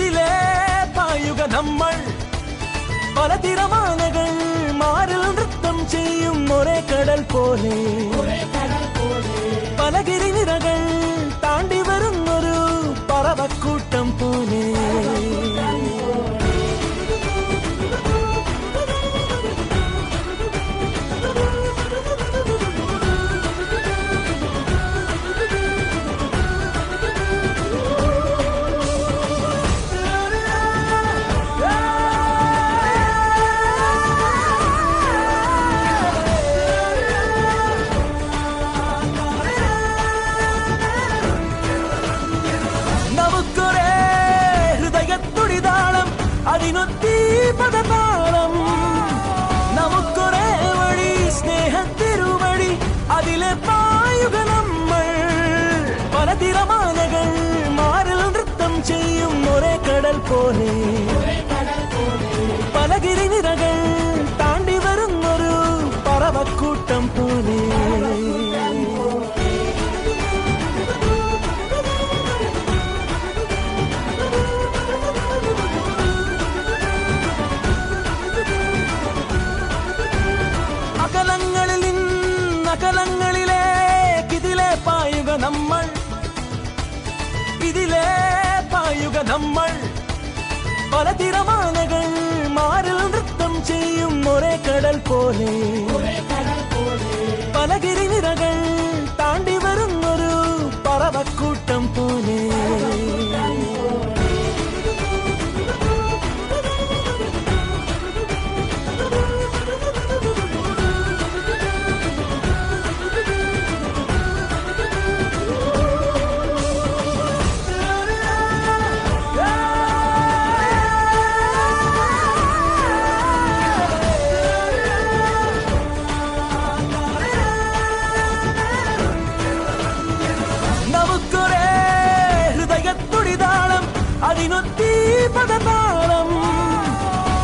ഇതിലേ പായുക നമ്മൾ പല തിരമാലകൾ മാറിൽ നൃത്തം ചെയ്യും ഒരേ കടൽ പോലെ പല ഗിരിനിരകൾ താണ്ടി വരുന്നൊരു പറവക്കൂട്ടം പോലെ അതിനൊത്തി പദതാളം നമുക്കൊരേ വഴി സ്നേഹത്തിരുവഴി അതിലെ പായുക നമ്മൾ പല തിരമാലകൾ മാറിൽ നൃത്തം ചെയ്യും ഒരേ കടൽ പോലെ പല ഗിരിനിരകൾ താണ്ടി വരുന്നൊരു പറവക്കൂട്ടം പോലെ അകലങ്ങളിലേക്കിതിലെ പായുക നമ്മൾ ഇതിലേ പായുക നമ്മൾ പല തിരമാലകൾ മാറിൽ നൃത്തം ചെയ്യും ഒരേ കടൽ പോലെ പല ഗിരിനിരകൾ താണ്ടി വരുന്നൊരു പറവക്കൂട്ടം പോലെ അതിനൊത്തി പദതാളം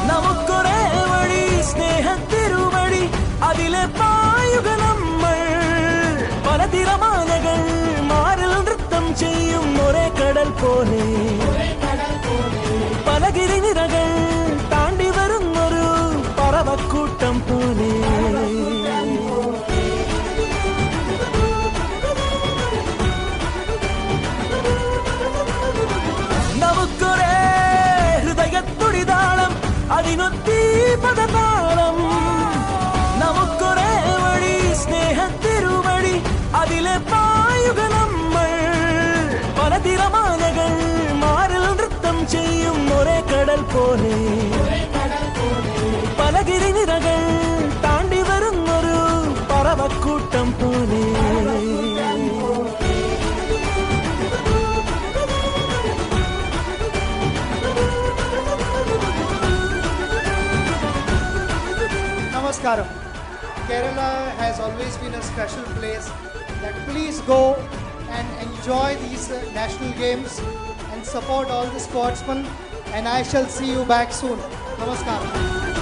നമുക്കൊരേ വഴി സ്നേഹത്തിരുവഴി അതിലെ പായുക നമ്മൾ പല തിരമാലകൾ മാറിൽ നൃത്തം ചെയ്യും ഒരേ കടൽ പോലെ പല ഗിരിനിരകൾ താണ്ടി വരുന്നൊരു പറവക്കൂട്ടം പോലെ അതിനൊത്തി പദതാളം നമുക്കൊരേ വഴി സ്നേഹത്തിരുവഴി അതിലെ പായുക നമ്മൾ പല തിരമാലകൾ മാറിൽ നൃത്തം ചെയ്യും ഒരേ കടൽ പോലെ പല ഗിരിനിരകൾ താണ്ടി വരുന്നൊരു പറവക്കൂട്ടം പോലെ Namaskaram. Kerala has always been a special place. That please go and enjoy these national games and support all the sportsmen, and I shall see you back soon. Namaskaram.